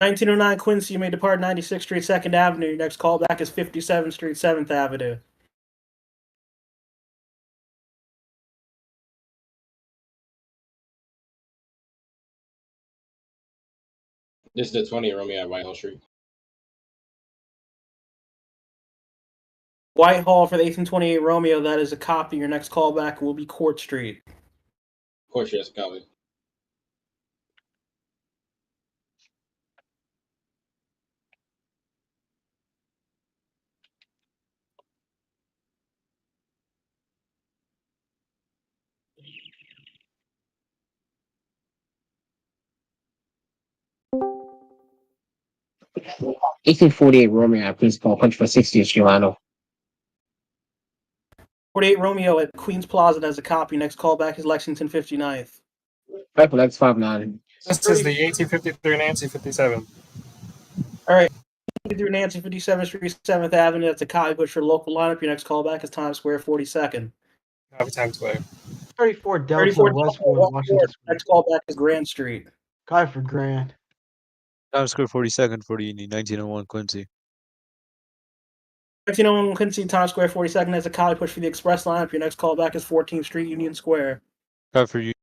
1909 Quincy, you may depart 96th Street, 2nd Avenue. Your next callback is 57th Street, 7th Avenue. This is the 20 Romeo at Whitehall Street. Whitehall for the 1828 Romeo, that is a copy. Your next callback will be Court Street. Of course, yes, copy. Romeo at Queen's Park, punch for 60th Street, Lionel. 48 Romeo at Queens Plaza, that is a copy. Next callback is Lexington 59th. Right for X59. This is the 1853 Nancy 57. All right. Through Nancy 57th Street, 7th Avenue. That's a copy. Push for local lineup. Your next callback is Times Square 42nd. Copy Times Square. 34 Delta, 34 Westwood, Delta, Washington. next callback is Grand Street. Copy for Grand. Times Square 42nd for the 1901 Quincy. 1901 Quincy, Times Square 42nd. That's a copy. Push for the express lineup. Your next callback is 14th Street, Union Square. Copy for you.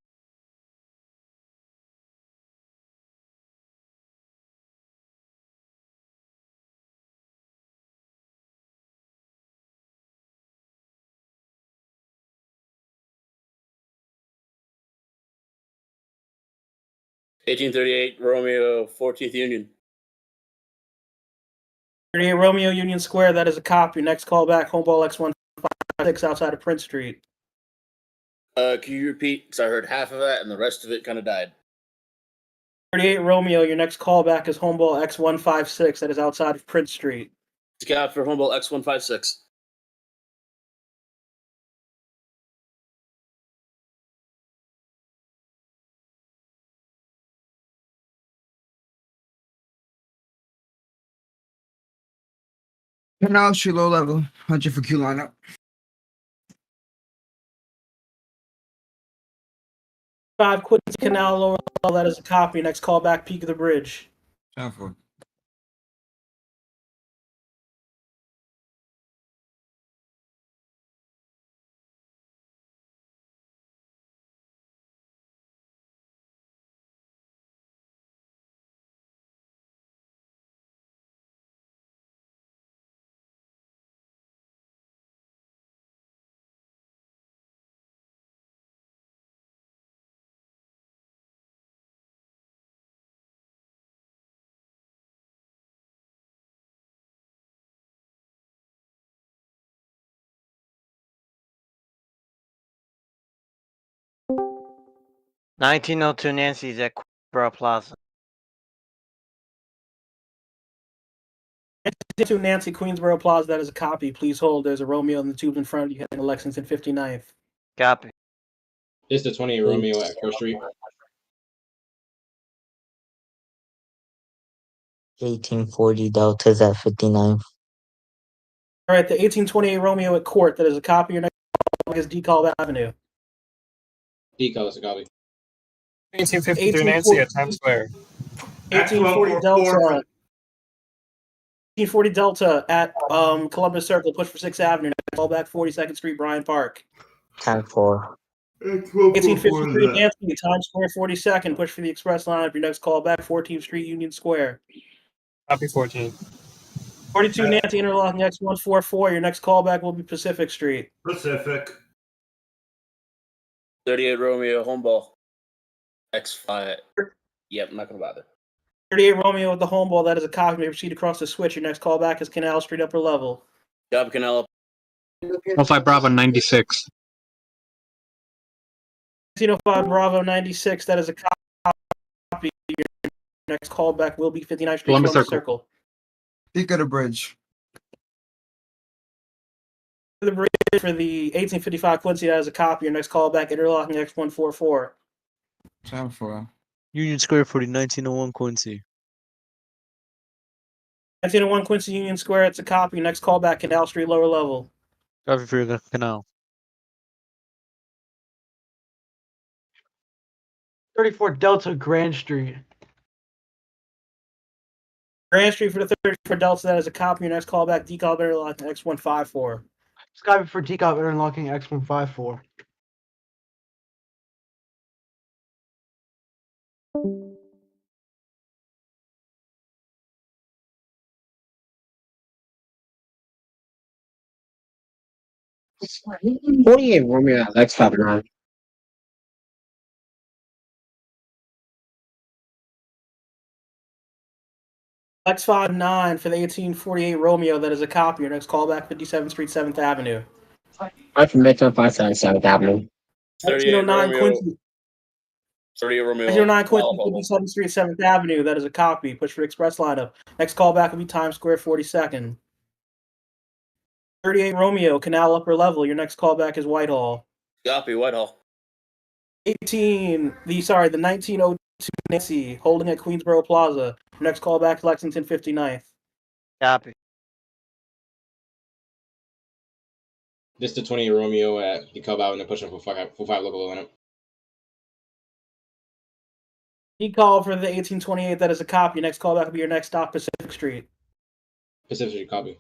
$18.38 Romeo 14th Union. 38 Romeo, Union Square. That is a copy. Next callback, Homeball X156 outside of Prince Street. Can you repeat? Because I heard half of that and the rest of it kind of died. 38 Romeo, your next callback is Homeball X156. That is outside of Prince Street. Scout for Humboldt X156. Canal Street low level, 100 for Q lineup. Five Quincy Canal lower level, that is a copy. Next callback, Peak of the Bridge. Time for. $19.02 Nancy's at Queensboro Plaza. 1902 Nancy, Queensboro Plaza, that is a copy. Please hold. There's a Romeo in the tubes in front of you heading to Lexington 59th. Copy. This is the 20 Romeo at First Street. 1840 Deltas at 59th. All right, the 1828 Romeo at Court, that is a copy. Your next callback is DeKalb Avenue. Decal is a copy. 1853 Nancy at Times Square. 1840 Delta. 1840 Delta at Columbus Circle. Push for 6th Avenue. Next callback, 42nd Street, Bryant Park. Time for. 1853 Nancy, Times Square 42nd. Push for the express lineup. Your next callback, 14th Street, Union Square. Copy 14. 42 Nancy, interlocking X144. Your next callback will be Pacific Street. Pacific. 38 Romeo Homeball X5. Yep, I'm not going to bother. 38 Romeo with the home ball. That is a copy. May proceed across the switch. Your next callback is Canal Street upper level. Job Canal. 05 Bravo 96. 1905 Bravo 96. That is a copy. Your next callback will be 59th Street, Columbus Circle. Peak of the Bridge. The bridge for the 1855 Quincy. That is a copy. Your next callback, interlocking X144. Time for. Union Square for the 1901 Quincy. 1901 Quincy Union Square. It's a copy. Next callback, Canal Street lower level. Copy for your canal. 34 Delta, Grand Street. Grand Street for the 34 Delta, that is a copy. Your next callback, decal interlock X154. Copy for decop interlocking X154. Forty-eight Romeo at X59. X59 for the 1848 Romeo, that is a copy. Your next callback, 57th Street, 7th Avenue. I'm from Midtown 577th Avenue. 38 1909 Romeo. Quincy. 38 Romeo. 1909 Quincy, Alpha. 57th Street, 7th Avenue. That is a copy. Push for express lineup. Next callback will be Times Square, 42nd. 38 Romeo, Canal upper level. Your next callback is Whitehall. Copy, Whitehall. The 1902 Nancy, holding at Queensboro Plaza. Your next callback, Lexington, 59th. Copy. This is the 28 Romeo at DeKalb Avenue, pushing for 5 local lineup. Decall for the 1828, that is a copy. Next callback will be your next stop, Pacific Street. Pacific Street, copy.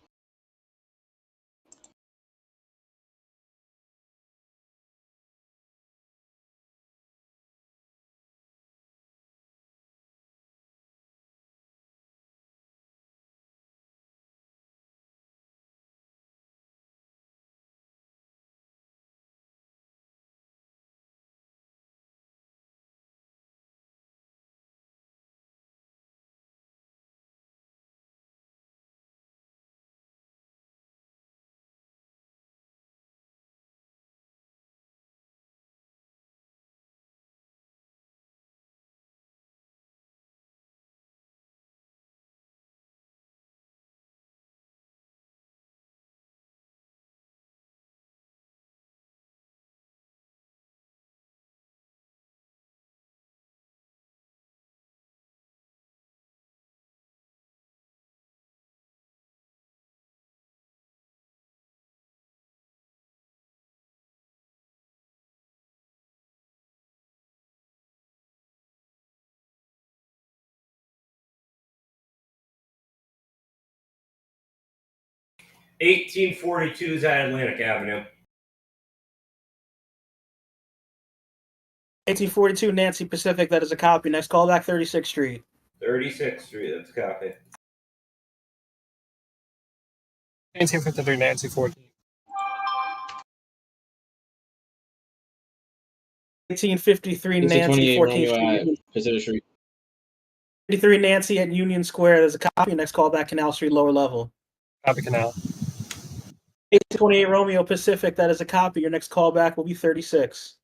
$1842 at Atlantic Avenue. 1842 Nancy Pacific, that is a copy. Next callback, 36th Street. 36th Street, that's a copy. 1853 Nancy 14. 1853 This is Nancy, 28 14th Romeo Street. at Pacific Street. 53 Nancy at Union Square, there's a copy. Next callback, Canal Street, lower level. Copy Canal. 1828 Romeo Pacific, that is a copy. Your next callback will be 36.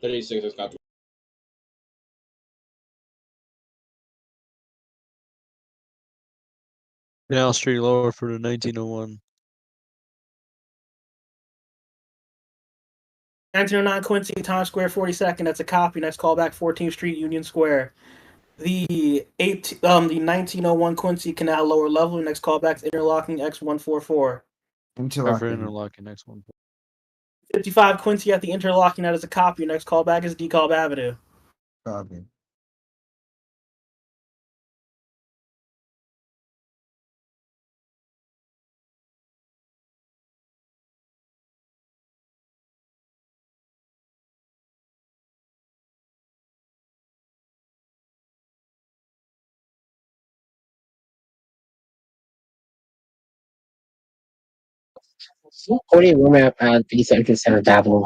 36 is copy. Canal Street lower for the 1901. 1909 Quincy, Times Square, 42nd, that's a copy. Next callback, 14th Street, Union Square. The 1901 Quincy Canal, lower level. Next callback, interlocking X144. Interlocking. Interlocking next one. 55 Quincy at the interlocking, that is a copy. Next callback is DeKalb Avenue. Copy. Forty-eight Romeo at 57th Avenue.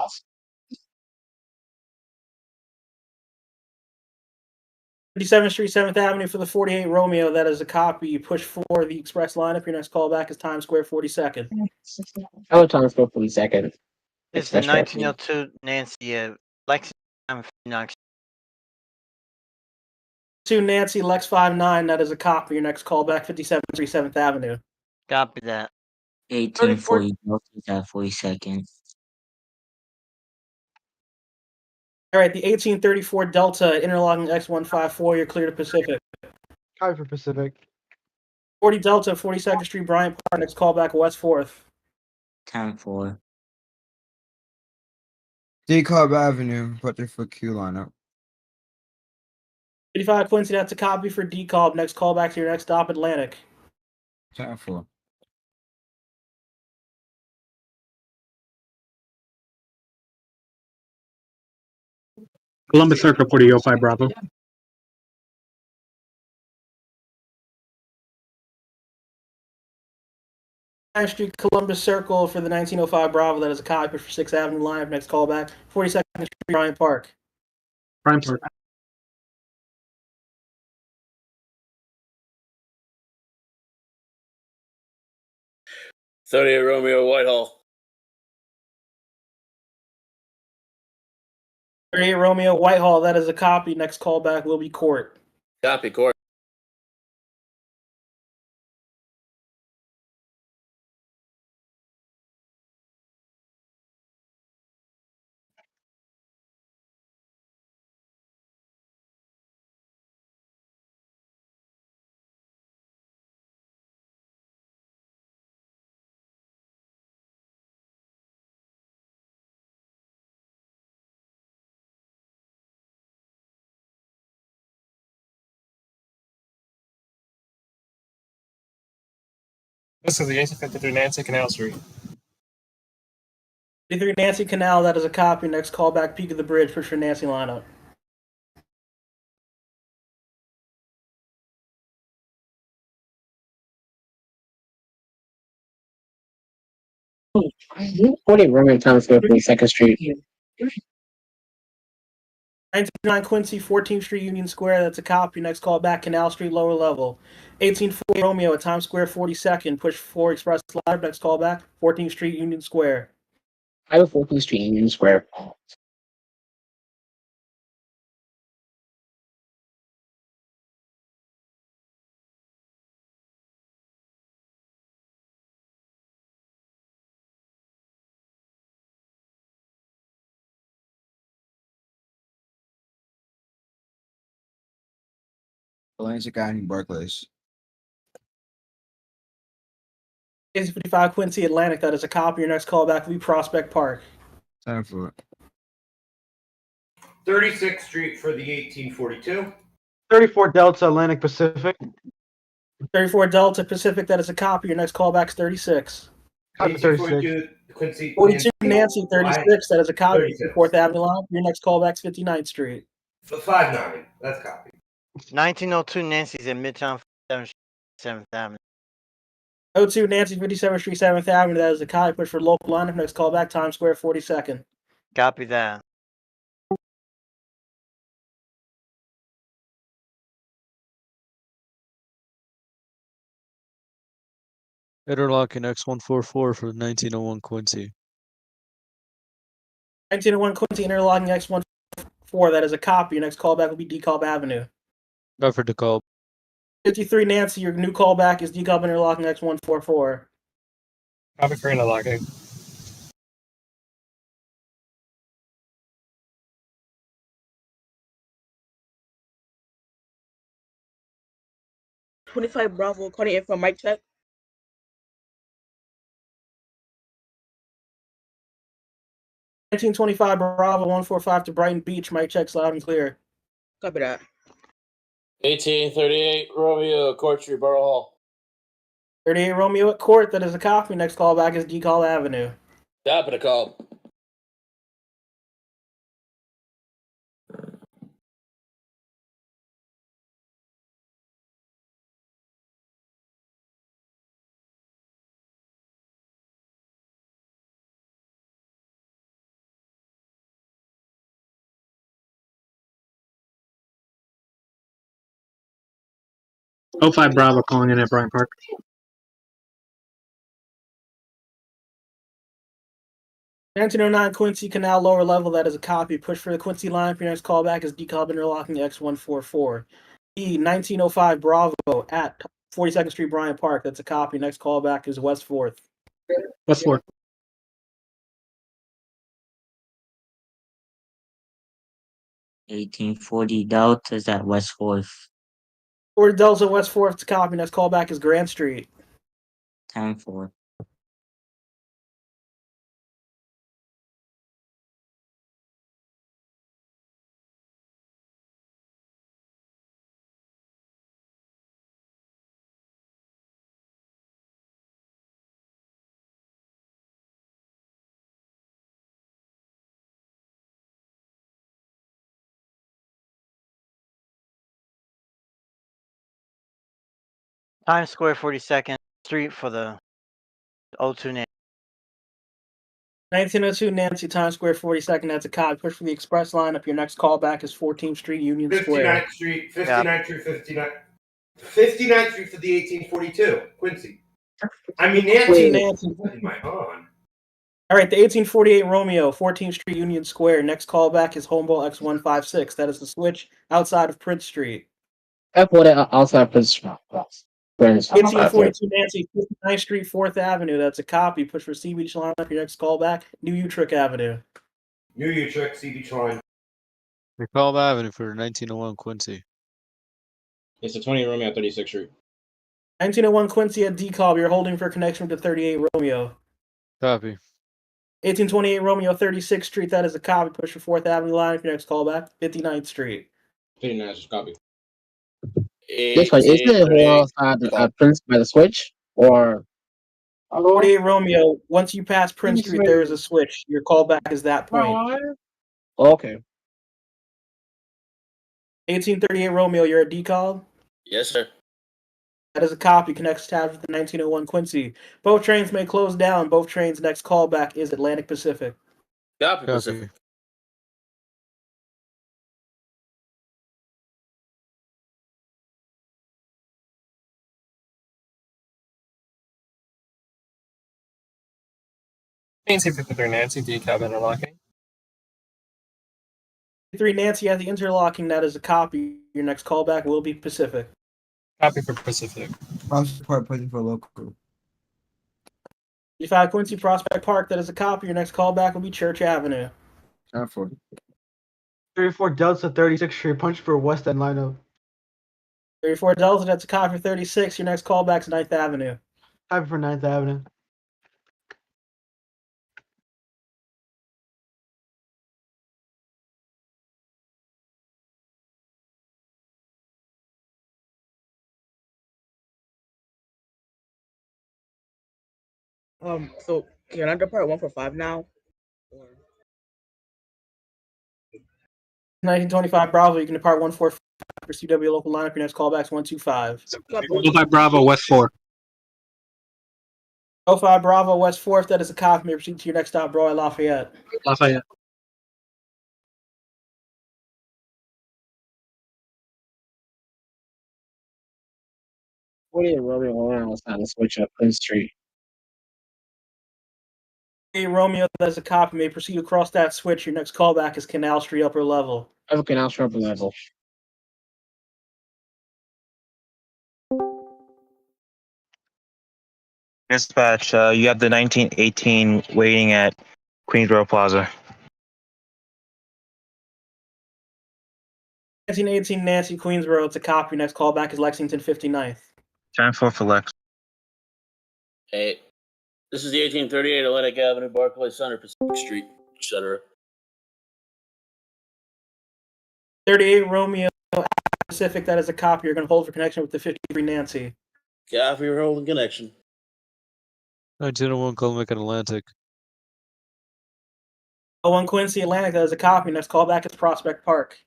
57th Street, 7th Avenue for the 48 Romeo, that is a copy. Push for the express lineup. Your next callback is Times Square, 42nd. Oh, Times Square 42nd. It's the 1902 Nancy at Lexington 59. 2 Nancy, Lex 59, that is a copy. Your next callback, 57th Street, 7th Avenue. Copy that. 1840 Delta's at 42nd. All right, the 1834 Delta, interlocking X154, you're clear to Pacific. Copy for Pacific. 40 Delta, 42nd Street, Bryant Park, next callback, West 4th. 10-4. DeKalb Avenue, put there for Q lineup. 55 Quincy, that's a copy for decal. Next callback to your next stop, Atlantic. 10-4. Columbus Circle 4005 Bravo. Street, Columbus Circle for the 1905 Bravo. That is a copy for 6th Avenue line. Next callback, 42nd Street, Bryant Park. Prime Park. Romeo Whitehall. 38 Romeo, Whitehall. That is a copy. Next callback will be Court. Copy, Court. This is the 1853 Nancy Canal Street. 53 Nancy Canal. That is a copy. Next callback, Peak of the Bridge. Push for Nancy lineup. Oh, 48 Romeo Town Square 42nd Street. 1909 Quincy, 14th Street, Union Square. That's a copy. Next callback, Canal Street, lower level. 1840 Romeo at Times Square, 42nd. Push for Express Live. Next callback, 14th Street, Union Square. I have 14th Street Union Square. Atlantic Avenue, Barclays. 55 Quincy, Atlantic. That is a copy. Your next callback will be Prospect Park. 10-4. 36th Street for the 1842. 34 Delta Atlantic Pacific. 34 Delta Pacific. That is a copy. Your next callback is 36. Copy 36. 1842 Quincy. 42 Nancy, 36. That is a copy. 36. 4th Avenue line. Your next callback is 59th Street. 59. That's copy. 1902 Nancy's in Midtown 7th Avenue. 02 Nancy, 57th Street, 7th Avenue. That is a copy. Push for local lineup. Next callback, Times Square, 42nd. Copy that. Interlocking X144 for the 1901 Quincy. 1901 Quincy, interlocking X14. That is a copy. Your next callback will be DeKalb Avenue. Go for DeKalb. 53 Nancy, your new callback is DeKalb interlocking X144. Copy for interlocking. $25 Bravo, calling in from Mike Check. 1925 Bravo 145 to Brighton Beach. Mike checks loud and clear. Copy that. 1838 Romeo, Court Street, Borough Hall. 38 Romeo at Court. That is a copy. Next callback is DeKalb Avenue. Copy the call. Oh five Bravo calling in at Bryant Park. 1909 Quincy Canal lower level. That is a copy. Push for the Quincy line. For your next callback is DeKalb interlocking X144. E 1905 Bravo at 42nd Street Bryant Park. That's a copy. Next callback is West 4th. West 4th. 1840 Delta's at West 4th. 40 Delta West 4th to copy. Next callback is Grant Street. 10-4. Times Square 42nd Street for the 02 Nancy. 1902 Nancy, Times Square 42nd. That's a copy. Push for the express line. Up your next callback is 14th Street, Union Square. 59th Street, 59th Street, 59th Street for the 1842, Quincy. I mean, Nancy. Nancy. What am I on? All right, the 1848 Romeo, 14th Street, Union Square. Next callback is Homeball X156. That is the switch outside of Prince Street. F what outside Prince. 1842 Nancy, 59th Street, 4th Avenue. That's a copy. Push for Sea Beach line. Up your next callback, New Utrecht Avenue. New Utrecht, Sea Beach line. McCall Avenue for 1901 Quincy. It's the 20 Romeo at 36th Street. 1901 Quincy at DCOB. You're holding for connection to 38 Romeo. Copy. 1828 Romeo, 36th Street. That is a copy. Push for 4th Avenue line. Up your next callback, 59th Street. 59th is copy. This one isn't it outside Prince by the switch or 48 Romeo. Once you pass Prince Street, there is a switch. Your callback is that point. Okay. 1838 Romeo. You're at DCOB. Yes, sir. That is a copy. Connects tabs with the 1901 Quincy. Both trains may close down. Both trains' next callback is Atlantic Pacific. Copy, Pacific. Nancy 53 Nancy, decab interlocking. 3 Nancy at the interlocking. That is a copy. Your next callback will be Pacific. Copy for Pacific. Prospect Park pushing for local. 55 Quincy Prospect Park. That is a copy. Your next callback will be Church Avenue. Time for 34 Delta, 36th Street. Punch for West End lineup. 34 Delta. That's a copy for 36. Your next callback is 9th Avenue. Copy for 9th Avenue. So can I depart 145 now? Or 1925 Bravo. You can depart 145 for CW local lineup. Your next callback is 125. 05 Bravo, West 4. 05 Bravo, West 4th. That is a copy. May proceed to your next stop, Broadway, Lafayette. Lafayette. What are you rolling outside the switch up Prince Street? Hey, Romeo, that is a copy. May proceed across that switch. Your next callback is Canal Street, upper level. Over Canal Street upper level. Dispatch, you have the 1918 waiting at Queensboro Plaza. 1918 Nancy, Queensboro. It's a copy. Next callback is Lexington 59th. Time for Lex. Hey, this is the 1838 Atlantic Avenue, Barclay Center, Pacific Street, etc. 38 Romeo, Pacific. That is a copy. You're going to hold for connection with the 53 Nancy. Copy for holding connection. 1901 Colmick and Atlantic. 01 Quincy, Atlantic. That is a copy. Next callback is Prospect Park.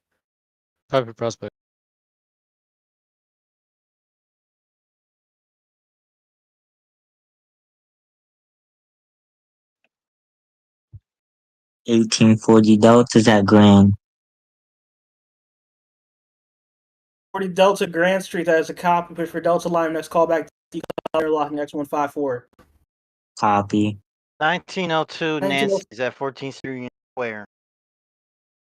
Copy for Prospect. 1840 Delta's at Grand. 40 Delta Grand Street. That is a copy. Push for Delta line. Next callback, locking X154. Copy. 1902 Nancy's at 14th Street Union Square.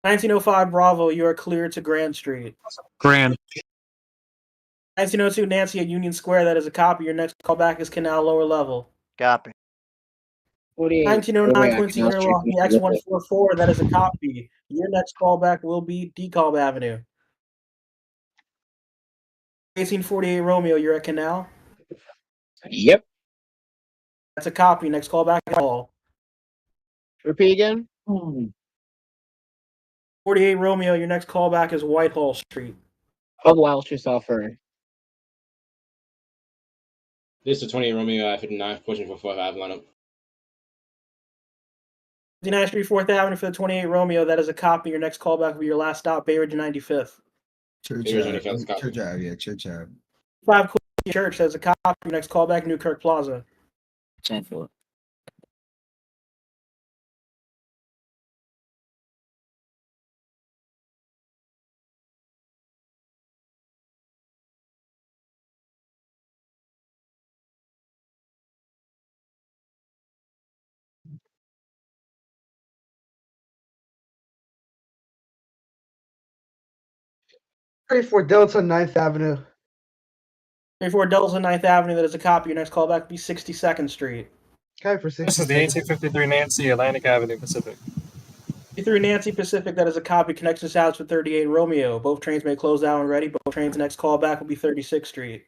1905 Bravo. You are clear to Grand Street. Grand. 1902 Nancy at Union Square. That is a copy. Your next callback is Canal lower level. Copy. 1909 Quincy interlocking X144. That is a copy. Your next callback will be DCOB Avenue. 1848 Romeo. You're at Canal. Yep. That's a copy. Next callback is Hall. Repeat again. 48 Romeo. Your next callback is Whitehall Street. Oh, wow, she's offering. This is the 20 Romeo at 59, pushing for 4th Ave lineup. 59th Street, 4th Avenue for the 28 Romeo. That is a copy. Your next callback will be your last stop, Bay Ridge 95th. Church Church Ave. Ave, Church Ave, yeah, Church Ave. 5 Church, that's a copy. Your next callback, Newkirk Plaza. 10-4. For Delta 9th Avenue. 34 Delta 9th Avenue, that is a copy. Your next callback will be 62nd Street. Copy for 60 This is the 1853 Nancy, Atlantic Avenue, Pacific. 53 Nancy Pacific, that is a copy. Connection south with 38 Romeo. Both trains may close down when ready. Both trains' next callback will be 36th Street.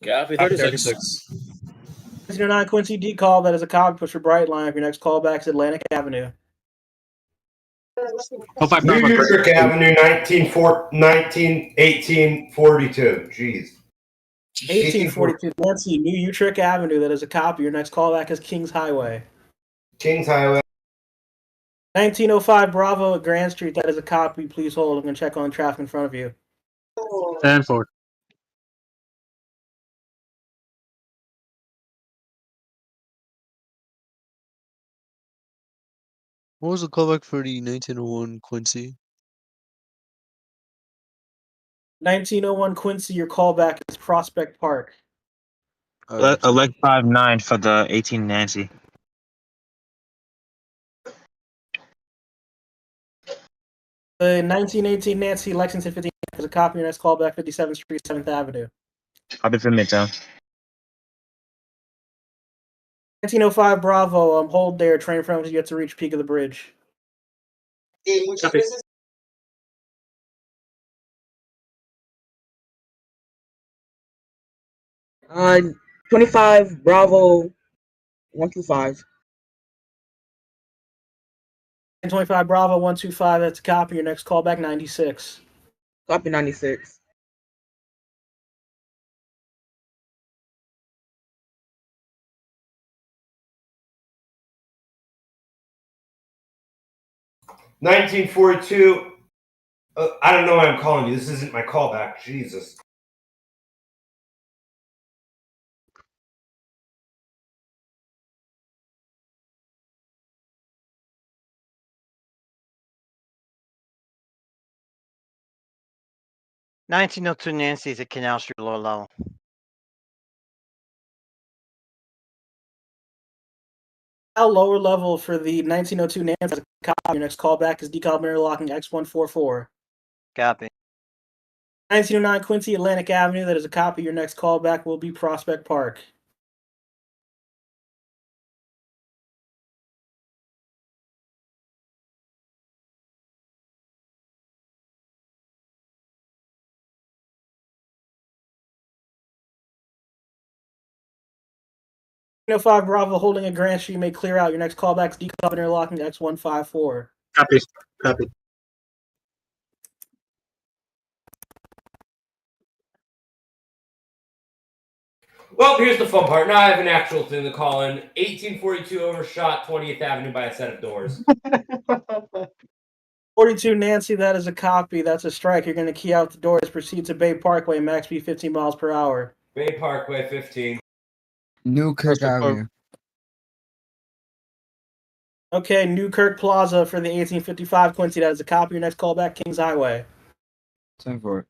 Copy Copy 36. 1909 Quincy D call, that is a copy. Push for Bright Line. Your next callback is Atlantic Avenue. 05 New Bravo. Utrecht Avenue, 1842. Jeez. 1842 Nancy, New Utrecht Avenue, that is a copy. Your next callback is Kings Highway. Kings Highway. 1905 Bravo at Grand Street, that is a copy. Please hold. I'm going to check on traffic in front of you. 10-4. What was the callback for the 1901 Quincy? 1901 Quincy, your callback is Prospect Park. Elect 5-9 for the 18 Nancy. The 1918 Nancy Lexington 15 is a copy. Your next callback 57th Street, 7th Avenue. Copy for Midtown. 1905 Bravo, hold there. Train from you get to reach peak of the bridge. Copy. Uh, 25 Bravo 125. 25 Bravo 125, that's a copy. Your next callback 96. Copy 96. – 1942. I don't know why I'm calling you. This isn't my callback. Jesus. $1902 Nancy is at Canal Street, lower level. Now lower level for the 1902 Nancy, that's a copy. Your next callback is decal mirror locking X144. Copy. 1909 Quincy Atlantic Avenue, that is a copy. Your next callback will be Prospect Park. No 5 Bravo holding a Grand Street, you may clear out. Your next callback is decal mirror locking X154. Copy. Copy. Well, here's the fun part. Now I have an actual thing to call in. 1842 overshot 20th Avenue by a set of doors. 42 Nancy, that is a copy. That's a strike. You're going to key out the doors. Proceed to Bay Parkway, max speed 15 miles per hour. Bay Parkway 15. Newkirk Avenue. Okay, Newkirk Plaza for the 1855 Quincy. That is a copy. Your next callback, Kings Highway. 10-4.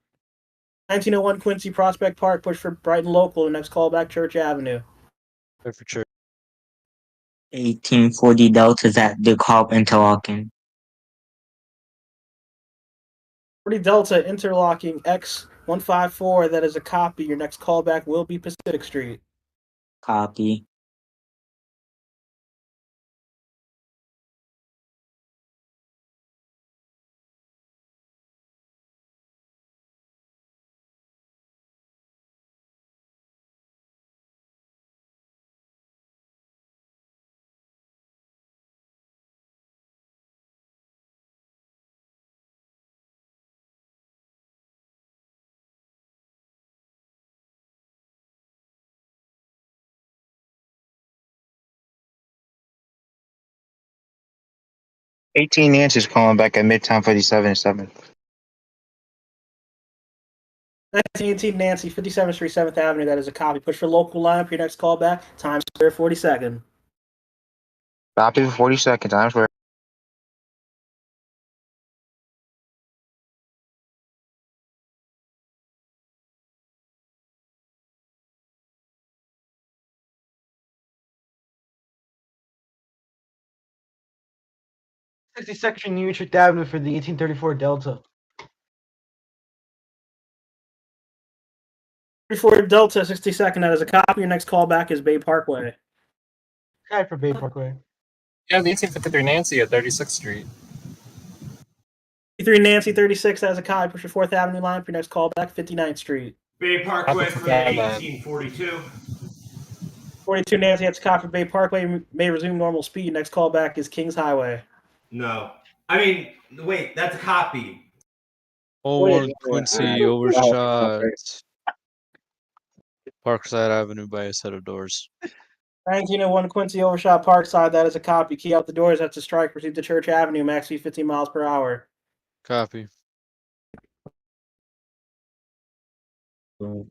1901 Quincy Prospect Park. Push for Brighton Local. Your next callback, Church Avenue. For Church. 1840 Delta's at DeKalb Interlocking. 40 Delta interlocking X154. That is a copy. Your next callback will be Pacific Street. Copy. $18 Nancy's calling back at Midtown 57 7. 1918 Nancy, 57th Street, 7th Avenue. That is a copy. Push for local lineup. Your next callback, Times Square, 42nd. Copy for 40 seconds. Times Square. Section Utrecht Avenue for the 1834 Delta. 34 Delta, 62nd. That is a copy. Your next callback is Bay Parkway. Guy for Bay Parkway. Yeah, the 1853 Nancy at 36th Street. 53 Nancy, 36. That is a copy. Push your 4th Avenue line for your next callback, 59th Street. Bay Parkway for the 1842. 42 Nancy, that's a copy for Bay Parkway. May resume normal speed. Next callback is Kings Highway. No. I mean, wait, that's a copy. 01 Quincy overshot Parkside Avenue by a set of doors. 1901 Quincy overshot Parkside. That is a copy. Key out the doors. That's a strike. Proceed to Church Avenue. Max speed 15 miles per hour. Copy. 40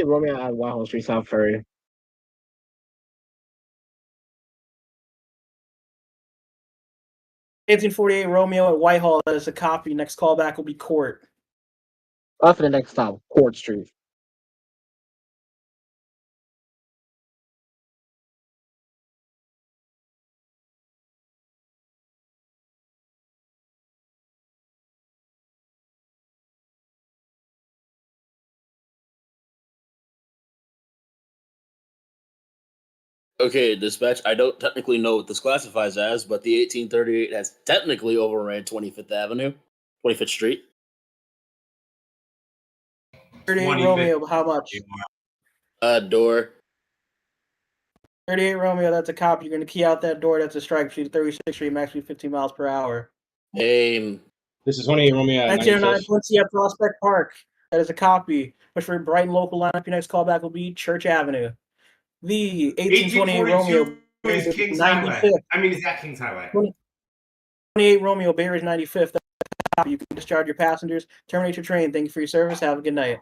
Romeo at Whitehall Street, South Ferry. $18.48 Romeo at Whitehall. That is a copy. Next callback will be Court. After the next stop, Court Street. Okay, dispatch. I don't technically know what this classifies as, but the 1838 has technically overran 25th Avenue, 25th Street. 38 Romeo, how much? Door. 38 Romeo, that's a copy. You're going to key out that door. That's a strike. Proceed to 36th Street. Max speed 15 miles per hour. This is 28 Romeo at 1909 95th. Quincy at Prospect Park. That is a copy. Push for Brighton local lineup. Your next callback will be Church Avenue. The 1828 Romeo is Kings 95th. Highway. I mean, is that Kings Highway? 28 Romeo, Bay Ridge 95th. That's a copy. You can discharge your passengers. Terminate your train. Thank you for your service. Have a good night.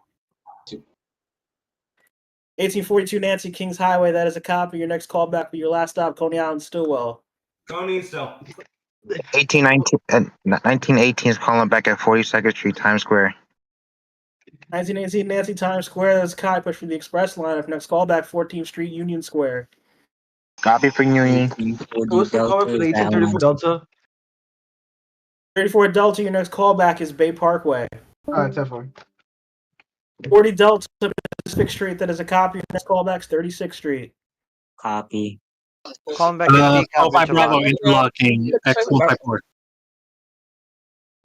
1842 Nancy, Kings Highway. That is a copy. Your next callback for your last stop, Coney Island-Stillwell. Coney still. 1918 is calling back at 42nd Street, Times Square. 1918 Nancy, Times Square. That's a copy. Push for the express lineup. Next callback, 14th Street, Union Square. Copy for Union. What's the call for the 1834 Delta? 34 Delta, your next callback is Bay Parkway. Alright, 10-4. 40 Delta, Pacific Street, that is a copy. Your next callback is 36th Street. Copy. Calling back to 05 Bravo interlocking X154.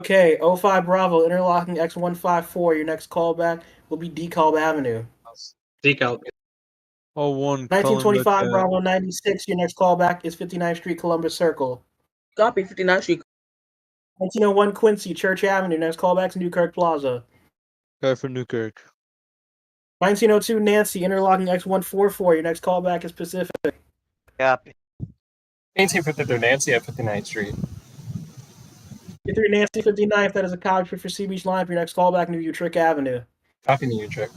Okay, 05 Bravo, interlocking X154. Your next callback will be DeKalb Avenue. Decal. 01 1925 Bravo 96, your next callback is 59th Street, Columbus Circle. Copy, 59th Street. 1901 Quincy, Church Avenue, next callback is Newkirk Plaza. Guy for Newkirk. 1902 Nancy, interlocking X144, your next callback is Pacific. Copy. 1853 Nancy at 59th Street. 53 Nancy, 59th, that is a copy for Sea Beach Line, for your next callback, New Utrecht Avenue. Copy New Utrecht.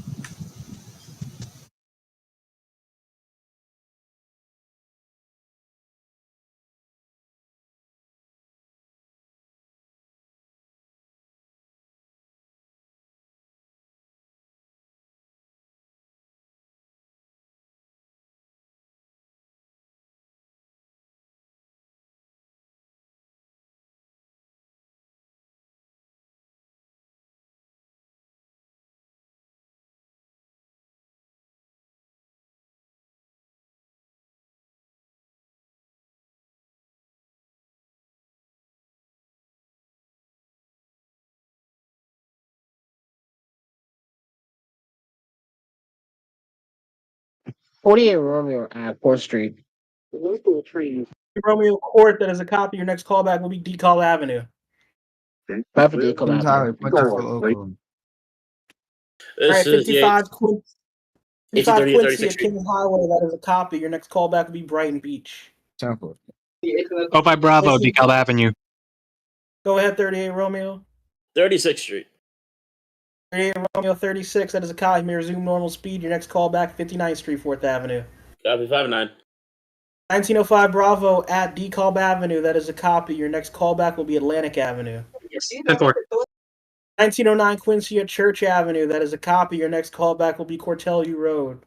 $48 Romeo at 4th Street. Romeo Court, that is a copy, your next callback will be DeKalb Avenue. Back for DeKalb Kings Avenue. Highway, punch for Oakland. This Alright, is 55 Quincy. 55 1838 Quincy 36th at Street. Kings Highway, that is a copy. Your next callback will be Brighton Beach. 10-4. 05 Bravo, Listen. Decal Avenue. Go ahead, 38 Romeo. 36th Street. 38 Romeo 36, that is a copy. You may resume normal speed. Your next callback, 59th Street, 4th Avenue. Copy 5-9. 1905 Bravo at DeKalb Avenue, that is a copy. Your next callback will be Atlantic Avenue. 10-4. 1909 Quincy at Church Avenue, that is a copy. Your next callback will be Cortelyou Road.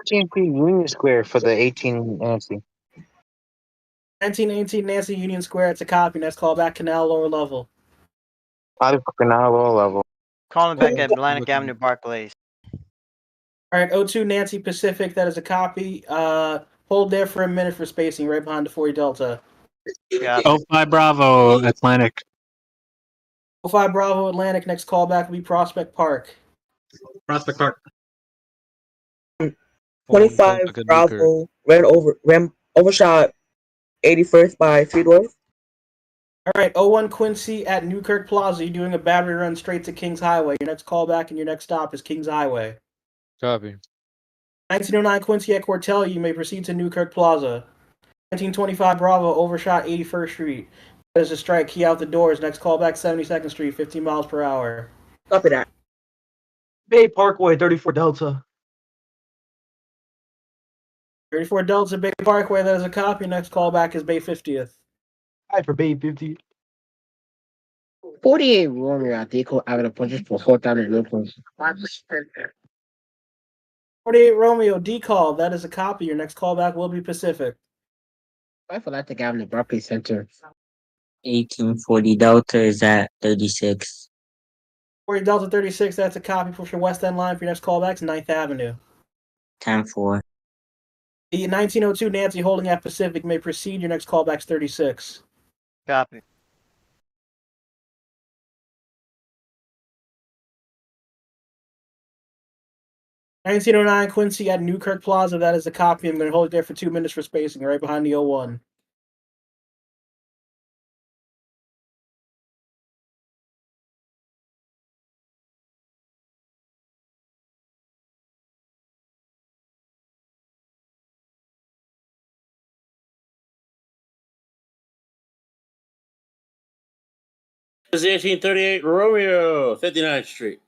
Feet Union Square for the 18 Nancy. 1918 Nancy Union Square, it's a copy. Next callback, Canal Lower Level. Out of Canal low level. Calling back at Atlantic Avenue, Barclays. All right, 02 Nancy Pacific, that is a copy. Hold there for a minute for spacing, right behind the 40 Delta. Yeah. 05 Bravo, Atlantic. 05 Bravo Atlantic, next callback will be Prospect Park. Prospect Park. 25 Bravo ran overshot 81st by 3 doors. All right, 01 Quincy at Newkirk Plaza. You're doing a battery run straight to Kings Highway. Your next callback and your next stop is Kings Highway. Copy. 1909 Quincy at Cortelyou. You may proceed to Newkirk Plaza. 1925 Bravo overshot 81st Street. That is a strike. Key out the doors. Next callback 72nd Street, 15 miles per hour. Copy that. Bay Parkway, 34 Delta. 34 Delta Bay Parkway. That is a copy. Next callback is Bay 50th. Hi for Bay 50. 48 Romeo at DeKalb Avenue punches for 4,000 influence. 48 Romeo DeKalb. That is a copy. Your next callback will be Pacific. 5 Atlantic Avenue, Barclays Center. 1840 Delta is at 36. 40 Delta 36. That's a copy. Push your West End line for your next callback is 9th Avenue. 10-4. The 1902 Nancy holding at Pacific may proceed. Your next callback is 36. Copy. $19.09 Quincy at Newkirk Plaza. That is a copy. I'm going to hold it there for 2 minutes for spacing, right behind the 01. This is 1838 Romeo, 59th Street.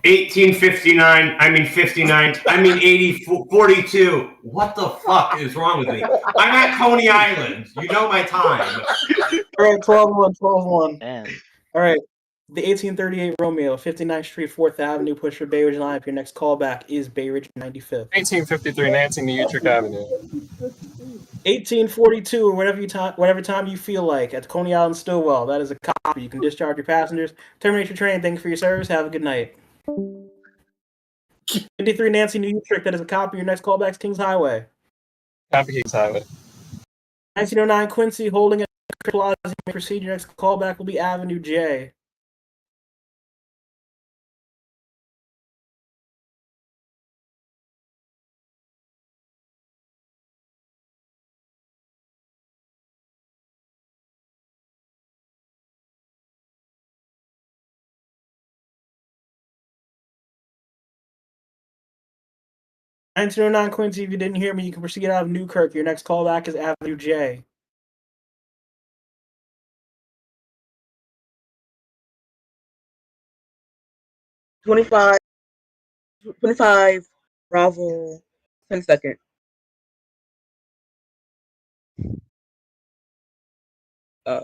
1859. I mean 59. I mean 42. What the fuck is wrong with me? I'm at Coney Island. You know my time. All right, 12-1, 12-1. Damn. All right. The 1838 Romeo, 59th Street, 4th Avenue, push for Bay Ridge line. Your next callback is Bay Ridge 95th. 1853 Nancy, New Utrecht Avenue. 1842, or whatever time you feel like, at Coney Island-Stillwell. That is a copy. You can discharge your passengers. Terminate your train. Thank you for your service. Have a good night. 53 Nancy, New Utrecht. That is a copy. Your next callback is Kings Highway. Copy Kings Highway. 1909 Quincy holding at Plaza. Proceed. Your next callback will be Avenue J. 1909 Quincy, if you didn't hear me, you can proceed out of Newkirk. Your next callback is Avenue J. $25 Bravo 10-second. Uh,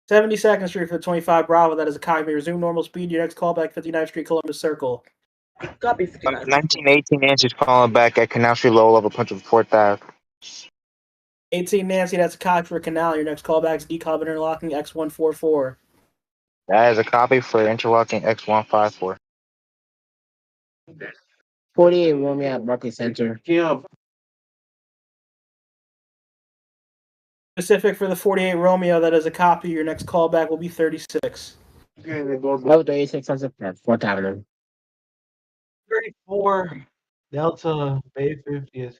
72nd Street for 25 Bravo. That is a copy. Resume normal speed. Your next callback, 59th Street, Columbus Circle. Copy 59. 1918 Nancy's calling back at Canal Street Low Level Punch of 4th Ave. 18 Nancy, that's a copy for Canal. Your next callback is decob interlocking X144. That is a copy for interlocking X154. 48 Romeo at Barclays Center. Specific for the 48 Romeo, that is a copy. Your next callback will be 36. Level 36 Sunset Park, 4th Avenue. 34 Delta Bay 50th.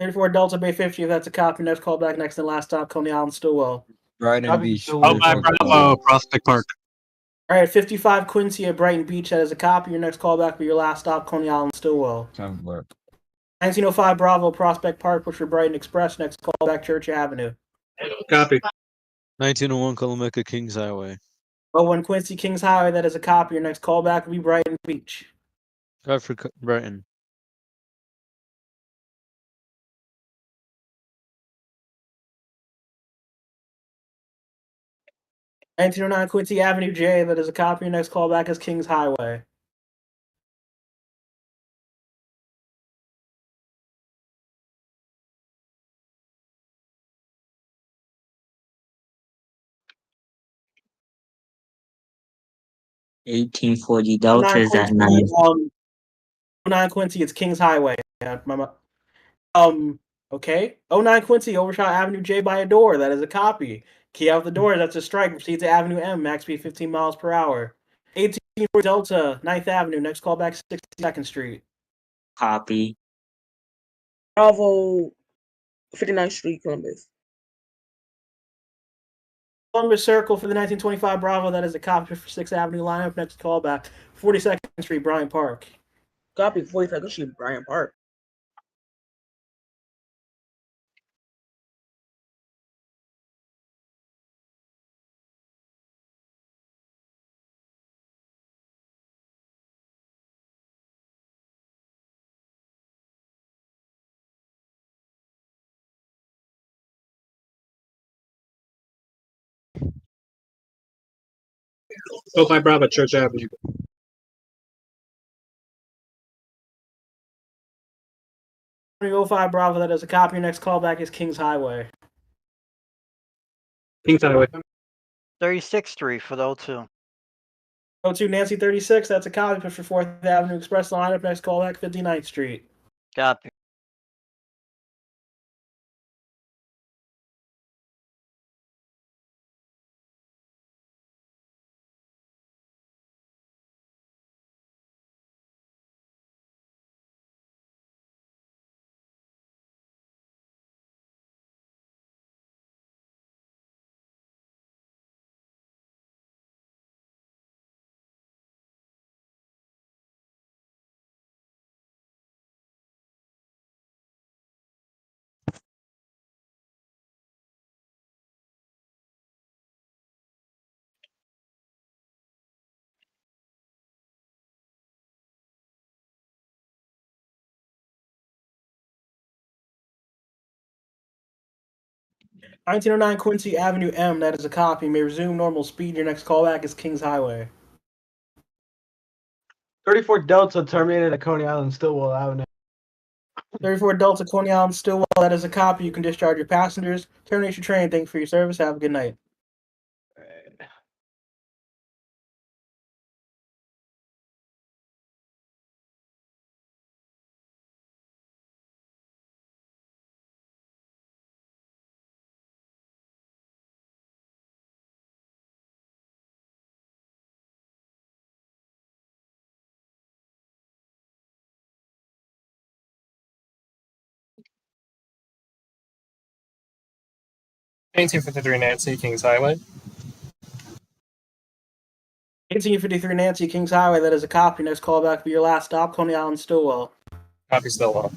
34 Delta Bay 50, that's a copy. Next callback, next and last stop, Coney Island-Stillwell. Brighton Beach. Oh, by Bravo, Prospect Park. All right, 55 Quincy at Brighton Beach, that is a copy. Your next callback for your last stop, Coney Island-Stillwell. 1905 Bravo, Prospect Park, push for Brighton Express. Next callback, Church Avenue. Copy. 1901 Kalameka Kings Highway. 01 Quincy Kings Highway, that is a copy. Your next callback will be Brighton Beach. Copy for Brighton. $1909 Quincy Avenue J, that is a copy. Your next callback is Kings Highway. $18.40 Delta is at 9. 09 Quincy, it's Kings Highway. Okay. 09 Quincy, Overshot Avenue J by a door. That is a copy. Key out the door. That's a strike. Proceed to Avenue M. Max speed 15 miles per hour. 18 Delta, 9th Avenue. Next callback, 62nd Street. Copy. Bravo 59th Street, Columbus. Columbus Circle for the 1925 Bravo. That is a copy for 6th Avenue lineup. Next callback, 42nd Street, Bryant Park. Copy 42nd Street, Bryant Park. Oh, by Bravo, Church Avenue. Oh 05 Bravo, that is a copy. Your next callback is Kings Highway. Kings Highway. 36th Street for the 02. 02 Nancy 36, that's a copy. Push for 4th Avenue Express lineup. Next callback, 59th Street. Copy. $1909 Quincy Avenue M, that is a copy. May resume normal speed. Your next callback is Kings Highway. 34 Delta terminated at Coney Island-Stillwell Avenue. 34 Delta, Coney Island-Stillwell, that is a copy. You can discharge your passengers. Terminate your train. Thank you for your service. Have a good night. Nancy 53 Nancy, Kings Highway. 1853 Nancy, Kings Highway, that is a copy. Next callback for your last stop, Coney Island-Stillwell. Copy Stillwell.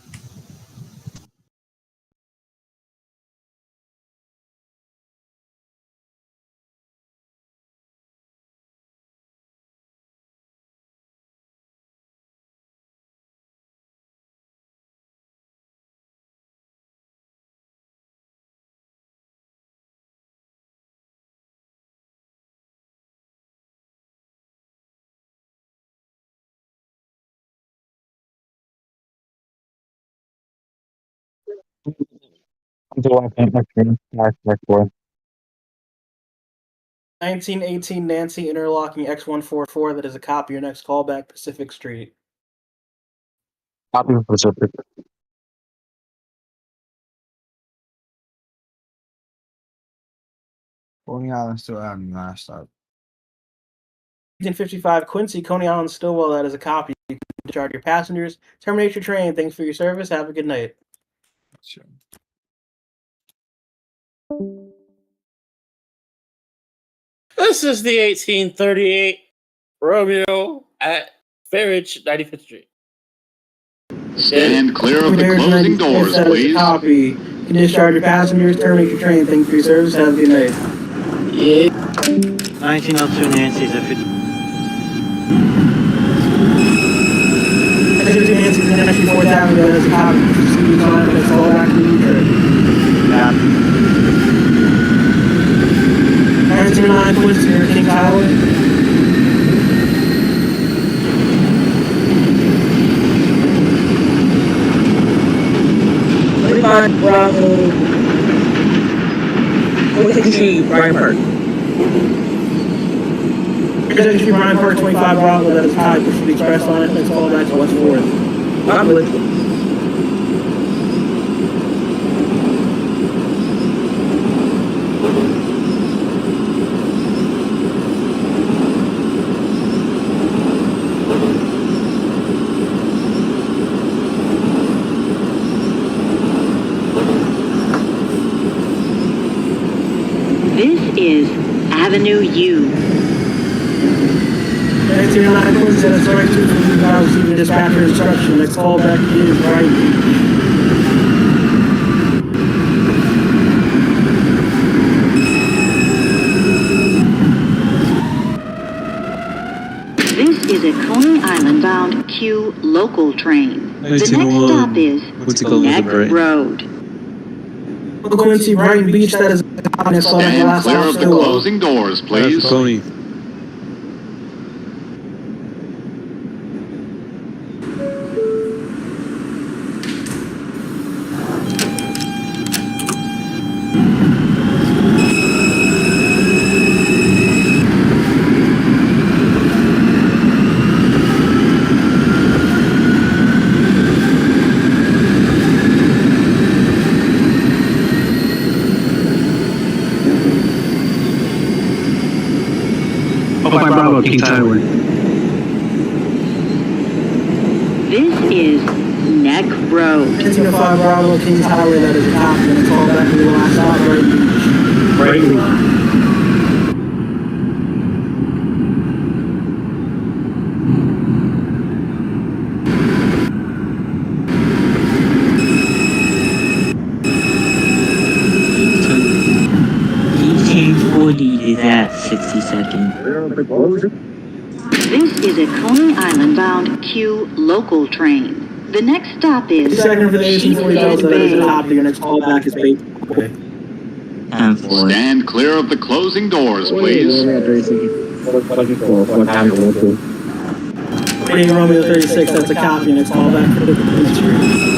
To walk in, okay, mark 1918 Nancy, interlocking X144, that is a copy. Your next callback, Pacific Street. Copy Pacific. Coney Island still having last stop. 1955 Quincy, Coney Island-Stillwell, that is a copy. You can discharge your passengers. Terminate your train. Thanks for your service. Have a good night. Sure. This is the 1838 Romeo at Fairridge, 95th Street. Stand clear of the closing doors, please. Copy. You can discharge your passengers. Terminate your train. Thanks for your service. Have a good night. Yeah. 1902 Nancy's at 50. Nancy, Nancy, 4th Avenue, that is a copy. Let's call back to the U-turn. 1909 Quincy, near Kings Highway. Bravo. 43 Brighton Park. Executive Brian Park, 25 Broadway, that is high, push the express line, let's call back to West 4th. I'm with you. This is Avenue U. 1909 Quincy, that is strike 2 from the receiving dispatcher instruction, let's call back to Brighton. This is a Coney Island bound Q local train. The next stop is Neck Road. Quincy, Brighton Beach, that is Stand clear of the closing doors, please. Coney. Bravo, Kings Highway. This is Neck Road. 1905 Bravo, Kings Highway, that is a copy, let's call back to the last stop, Brighton Beach. Is at 62nd. This is a Coney Island bound Q local train. The next stop is Second for the 1840 Delta, that is a copy, your next callback is Bay. Stand clear of the closing doors, please. Waiting Romeo 36, that's a copy, next callback for the Street.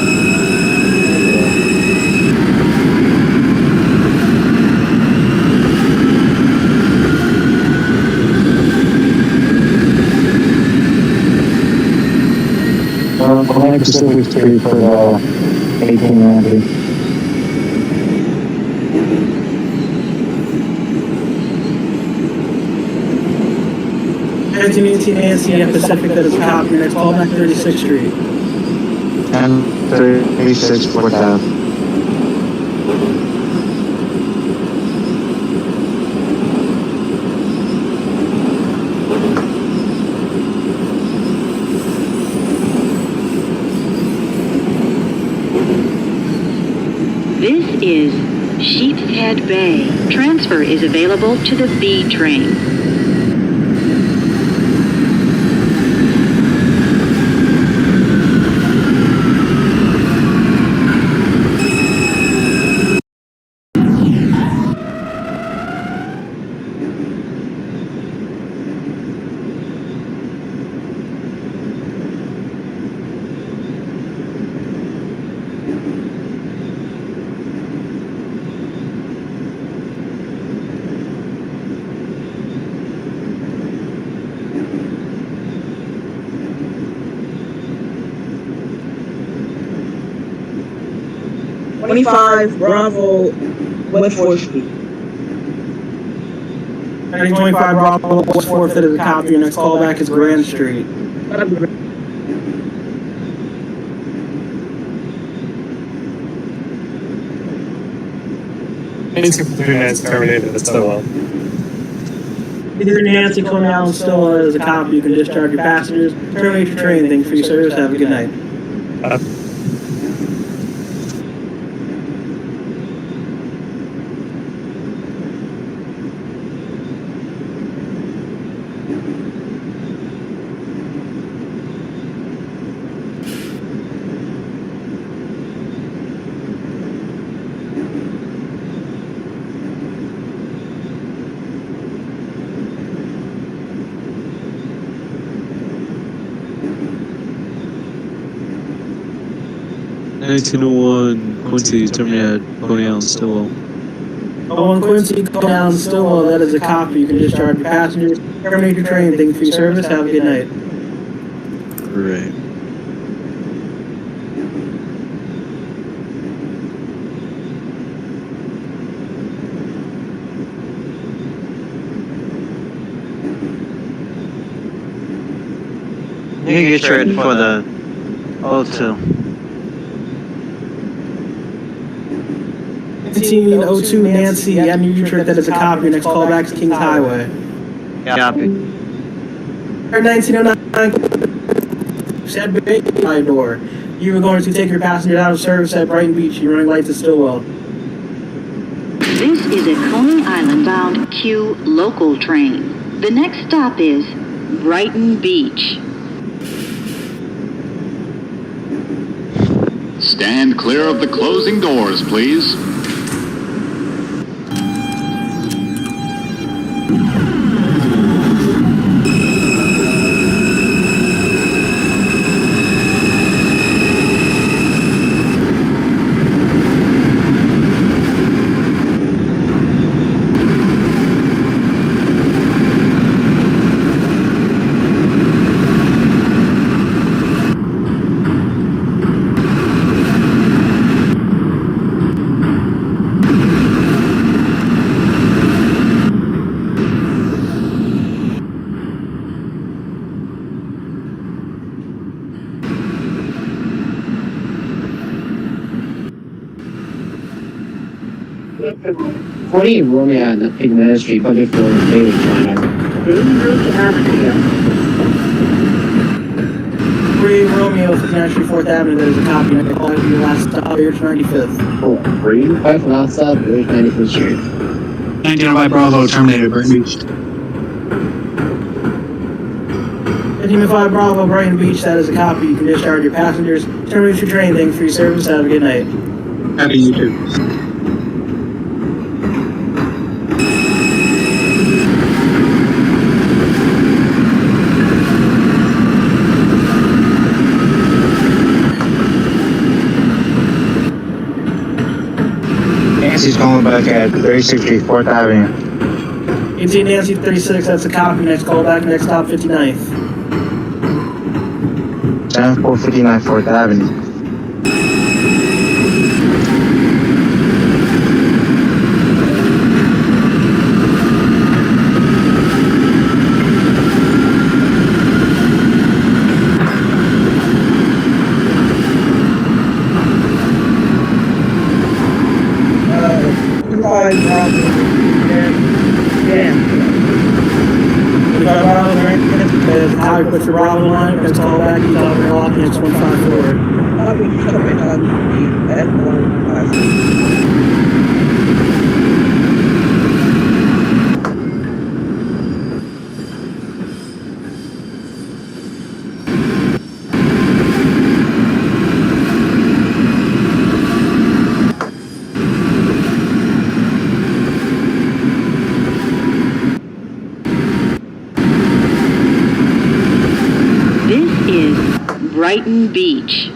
Going Pacific Street for the 1890. Nancy at Pacific, that is a copy, next callback 36th Street. And 36 4th Ave. This is Sheepshead Bay. Transfer is available to the B train. Bravo, West 4th Street. 25 Bravo, West 4th, that is a copy. Your next callback is Grand Street. Nancy 339 terminated at Stillwell. Either Nancy, Coney, Island-Stillwell, that is a copy. You can discharge your passengers. Terminate your train. Thank you for your service. Have a good night. Quincy, terminated Coney Island-Stillwell. 01 Quincy, Coney Island-Stillwell, that is a copy. You can discharge your passengers. Terminate your train. Thank you for your service. Have a good night. Right. You can get ready for the O2. 1902 Nancy, Avenue Utrecht, that is a copy. Your next callback is Kings Highway. Copy. 1909 Shed Bay by door. You are going to take your passengers out of service at Brighton Beach. You're running late to Stillwell. This is a Coney Island bound Q local train. The next stop is Brighton Beach. Stand clear of the closing doors, please. Romeo and the Pig Ministry public for David China. 3 Romeo, 59th Street, 4th Avenue, that is a copy. I'm going to call it your last stop, Age 95th. Oh, 3? 5 last stop, Age 95th Street. 1905 Bravo, terminated, Brighton Beach. 1505 Bravo, Brighton Beach, that is a copy. You can discharge your passengers. Terminate your train. Thanks for your service. Have a good night. Happy you too. Nancy's calling back at 36th Street, 4th Avenue. 18 Nancy 36, that's a copy. Next call back, next stop 59th. 7459 4th Avenue. Put your Bravo line, next call back back, he's on interlocking X154. Copy, coming on the F154. This is Brighton Beach.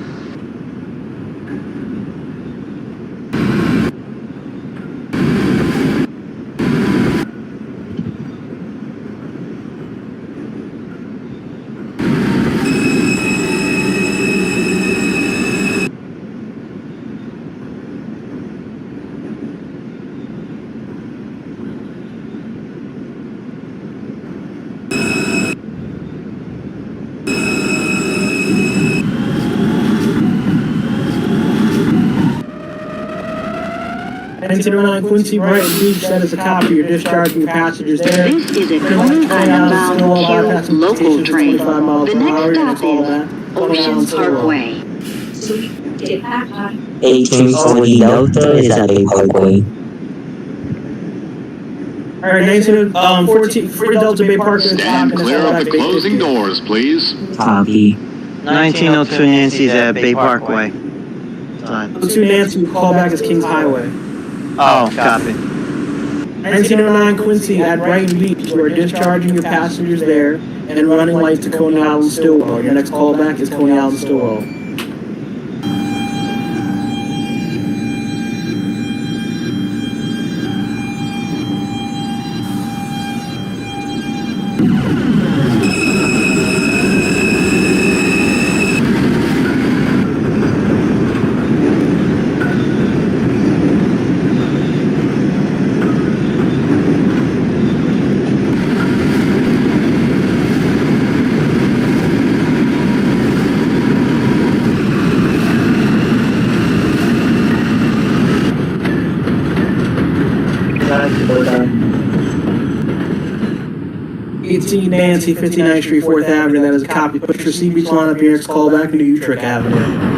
N09 Quincy Brighton Beach, that is a copy. You're discharging your passengers there. This is a Coney Island-bound Q local train. The next stop is Ocean Parkway. 1840 Delta is at Bay Parkway. Alright, 40 Delta Bay Parkway. Stand clear of the closing doors, please. Copy. 1902 Nancy's at Bay Parkway. Time. 2 Nancy, call back as Kings Highway. Oh, copy. 1909 Quincy at Brighton Beach. You are discharging your passengers there and running lights to Coney Island-Stillwell. Your next callback is Coney Island-Stillwell. Nancy, 59th Street, 4th Avenue. That is a copy. Put your CB line up here. It's callback into Utrecht Avenue.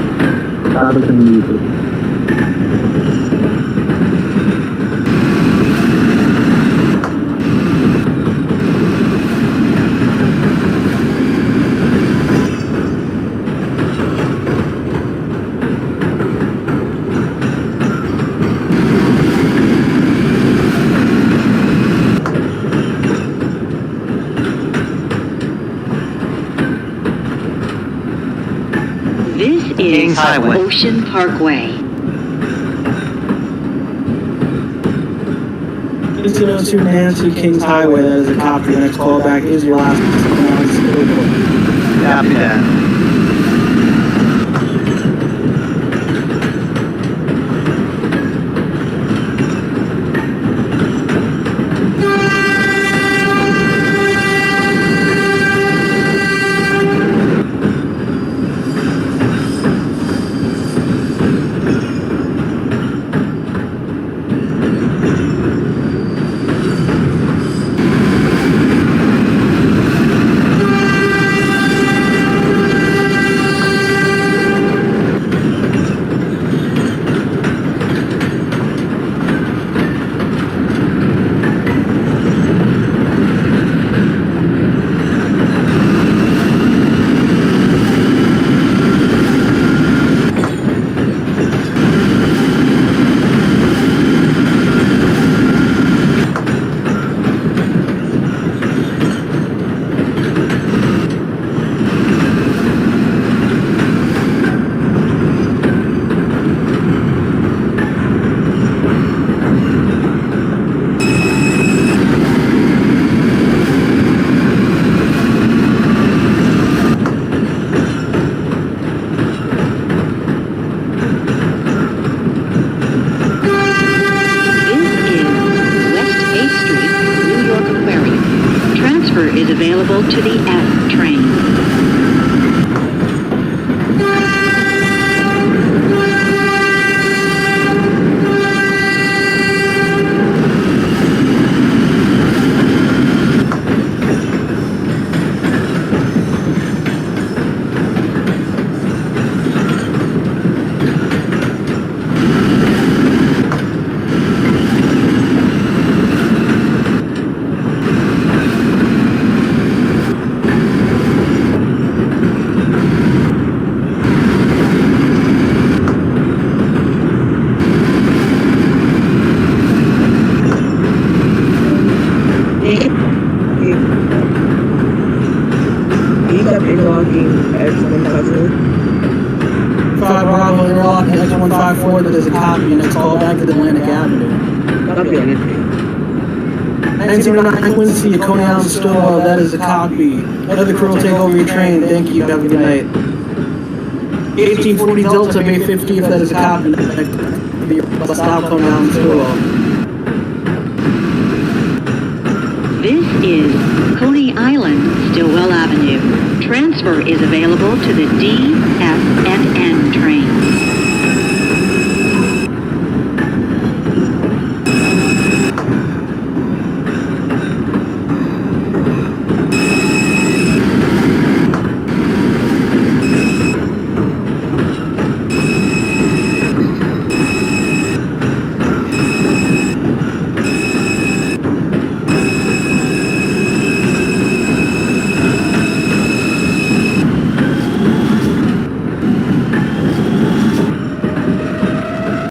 This is Highway. Ocean Parkway. 1802 Nancy, Kings Highway. That is a copy. The next callback is your last. Copy that. is available to the F train. 5 Bravo interlocking X154, that is a copy. Next call back to Atlantic Avenue. Copy on entry. 1909 Quincy, Coney Island-Stillwell, that is a copy. Other crew will take over your train. Thank you. Have a good night. 1840 Delta, Bay 50th, that is a copy. Stop Coney Island-Stillwell. This is Coney Island, Stillwell Avenue. Transfer is available to the D, F, and N train.